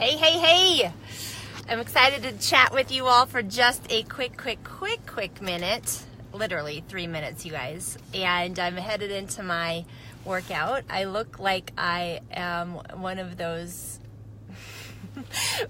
Hey, hey, hey! I'm excited to chat with you all for just a quick minute. Literally 3 minutes, you guys. And I'm headed into my workout. I look like I am one of those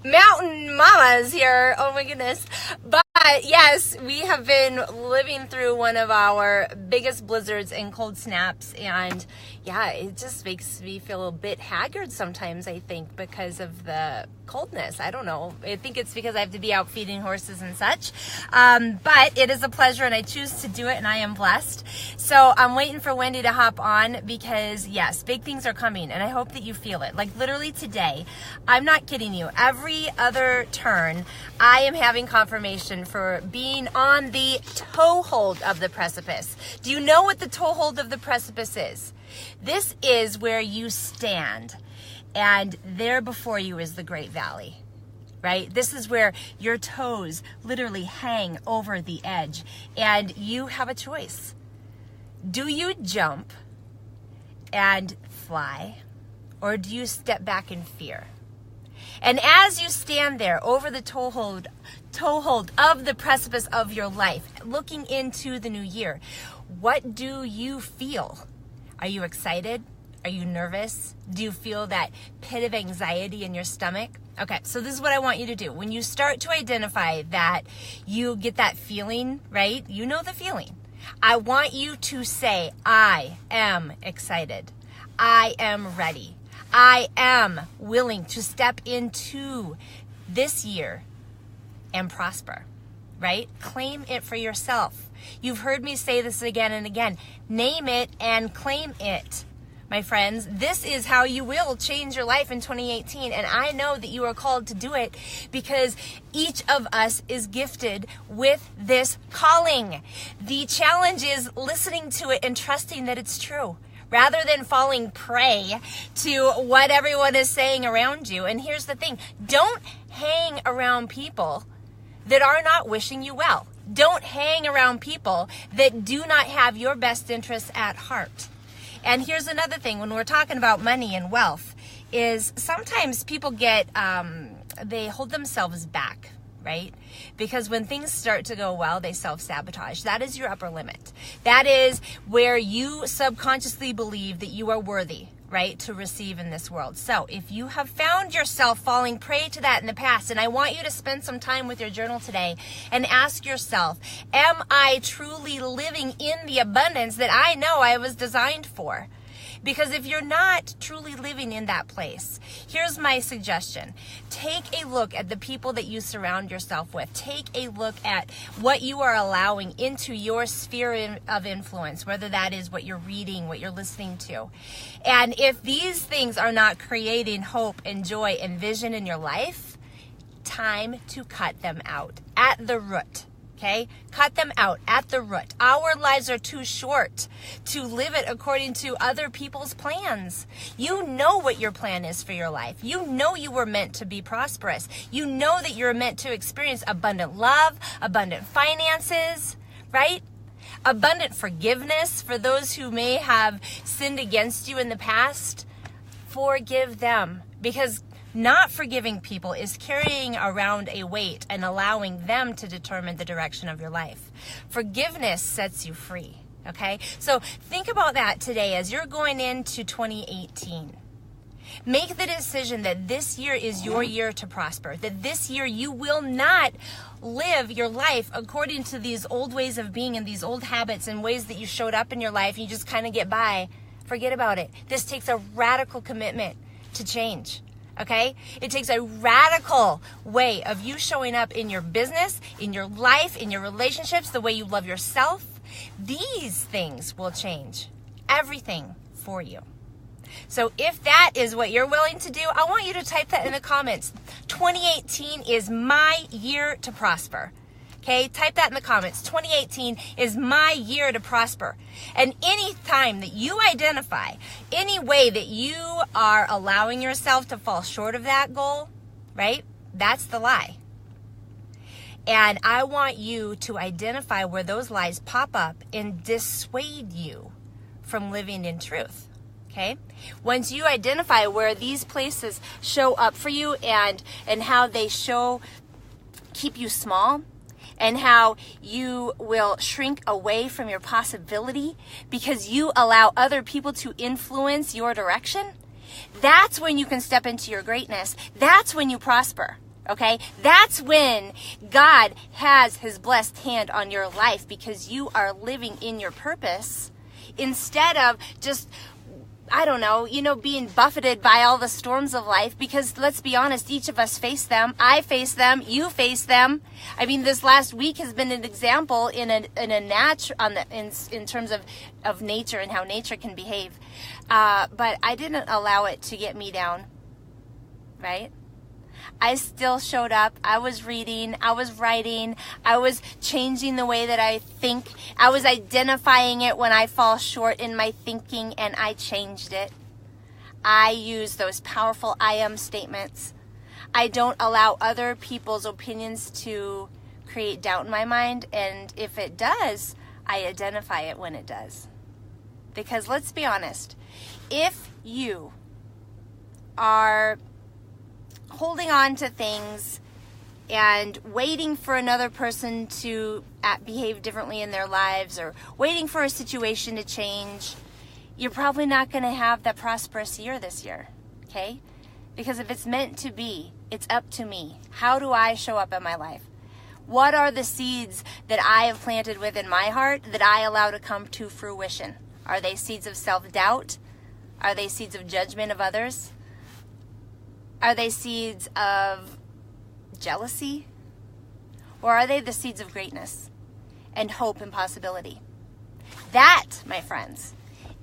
mountain mamas here. Oh my goodness. But yes, we have been living through one of our biggest blizzards and cold snaps, and yeah, it just makes me feel a bit haggard sometimes, I think, because of the coldness. I don't know. I think it's because I have to be out feeding horses and such. But it is a pleasure, and I choose to do it, and I am blessed. So I'm waiting for Wendy to hop on because, yes, big things are coming, and I hope that you feel it. Like literally today, I'm not kidding you. Every other turn, I am having confirmation for being on the toehold of the precipice. Do you know what the toehold of the precipice is? This is where you stand, and there before you is the Great Valley, right? This is where your toes literally hang over the edge, and you have a choice. Do you jump and fly, or do you step back in fear? And as you stand there over the toehold of the precipice of your life, looking into the new year, what do you feel? Are you excited? Are you nervous? Do you feel that pit of anxiety in your stomach? Okay, so this is what I want you to do. When you start to identify that you get that feeling, right? You know the feeling. I want you to say, I am excited. I am ready. I am willing to step into this year and prosper, right? Claim it for yourself. You've heard me say this again and again. Name it and claim it, my friends. This is how you will change your life in 2018. And I know that you are called to do it because each of us is gifted with this calling. The challenge is listening to it and trusting that it's true, rather than falling prey to what everyone is saying around you. And here's the thing, don't hang around people that are not wishing you well. Don't hang around people that do not have your best interests at heart. And here's another thing, when we're talking about money and wealth, is sometimes people get, they hold themselves back, right? Because when things start to go well, they self-sabotage. That is your upper limit. That is where you subconsciously believe that you are worthy, right, to receive in this world. So if you have found yourself falling prey to that in the past, and I want you to spend some time with your journal today and ask yourself, am I truly living in the abundance that I know I was designed for? Because if you're not truly living in that place, here's my suggestion. Take a look at the people that you surround yourself with. Take a look at what you are allowing into your sphere of influence, whether that is what you're reading, what you're listening to. And if these things are not creating hope and joy and vision in your life, time to cut them out at the root. Okay? Cut them out at the root. Our lives are too short to live it according to other people's plans. You know what your plan is for your life. You know you were meant to be prosperous. You know that you're meant to experience abundant love, abundant finances, right? Abundant forgiveness for those who may have sinned against you in the past. Forgive them, because not forgiving people is carrying around a weight and allowing them to determine the direction of your life. Forgiveness sets you free, okay? So think about that today as you're going into 2018. Make the decision that this year is your year to prosper, that this year you will not live your life according to these old ways of being and these old habits and ways that you showed up in your life. You just kind of get by. Forget about it. This takes a radical commitment to change. Okay? It takes a radical way of you showing up in your business, in your life, in your relationships, the way you love yourself. These things will change everything for you. So if that is what you're willing to do, I want you to type that in the comments. 2018 is my year to prosper. Okay, type that in the comments. 2018 is my year to prosper. And any time that you identify any way that you are allowing yourself to fall short of that goal, right? That's the lie. And I want you to identify where those lies pop up and dissuade you from living in truth. Okay? Once you identify where these places show up for you and how they keep you small, and how you will shrink away from your possibility because you allow other people to influence your direction, that's when you can step into your greatness. That's when you prosper. Okay? That's when God has his blessed hand on your life because you are living in your purpose instead of just, I don't know, being buffeted by all the storms of life, because let's be honest, each of us face them. I face them. You face them. I mean, this last week has been an example in terms of nature and how nature can behave. But I didn't allow it to get me down, right? I still showed up. I was reading. I was writing. I was changing the way that I think. I was identifying it when I fall short in my thinking, and I changed it. I use those powerful I am statements. I don't allow other people's opinions to create doubt in my mind, and if it does, I identify it when it does. Because let's be honest, if you are holding on to things and waiting for another person to behave differently in their lives, or waiting for a situation to change, you're probably not going to have that prosperous year this year, okay? Because if it's meant to be, it's up to me. How do I show up in my life? What are the seeds that I have planted within my heart that I allow to come to fruition? Are they seeds of self-doubt? Are they seeds of judgment of others? Are they seeds of jealousy? Or are they the seeds of greatness and hope and possibility? That, my friends,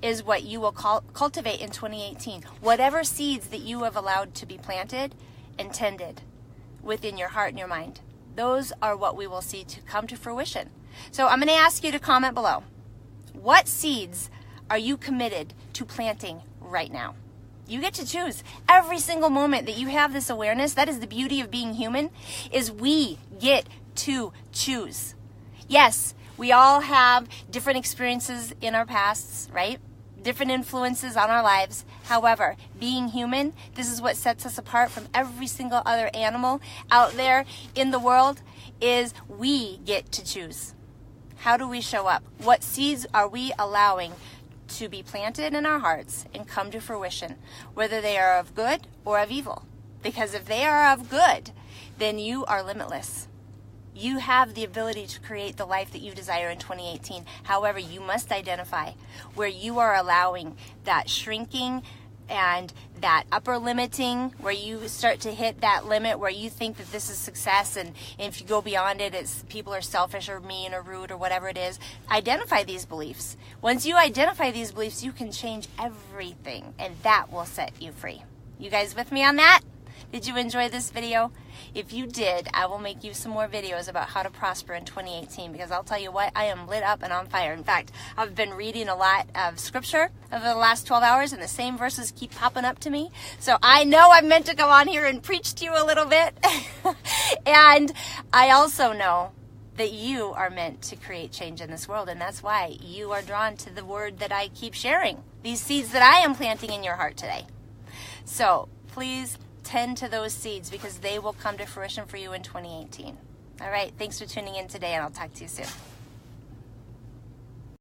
is what you will cultivate in 2018. Whatever seeds that you have allowed to be planted and tended within your heart and your mind, those are what we will see to come to fruition. So I'm going to ask you to comment below. What seeds are you committed to planting right now? You get to choose. Every single moment that you have this awareness, that is the beauty of being human, is we get to choose. Yes, we all have different experiences in our pasts, right? Different influences on our lives. However, being human, this is what sets us apart from every single other animal out there in the world, is we get to choose. How do we show up? What seeds are we allowing to be planted in our hearts and come to fruition, whether they are of good or of evil? Because if they are of good, then you are limitless. You have the ability to create the life that you desire in 2018. However, you must identify where you are allowing that shrinking and that upper limiting, where you start to hit that limit where you think that this is success, and if you go beyond it, it's people are selfish or mean or rude or whatever it is. Identify these beliefs. Once you identify these beliefs, you can change everything, and that will set you free. You guys with me on that? Did you enjoy this video? If you did, I will make you some more videos about how to prosper in 2018, because I'll tell you what, I am lit up and on fire. In fact, I've been reading a lot of scripture over the last 12 hours, and the same verses keep popping up to me. So I know I'm meant to come on here and preach to you a little bit. And I also know that you are meant to create change in this world, and that's why you are drawn to the word that I keep sharing, these seeds that I am planting in your heart today. So please tend to those seeds, because they will come to fruition for you in 2018. All right, thanks for tuning in today, and I'll talk to you soon.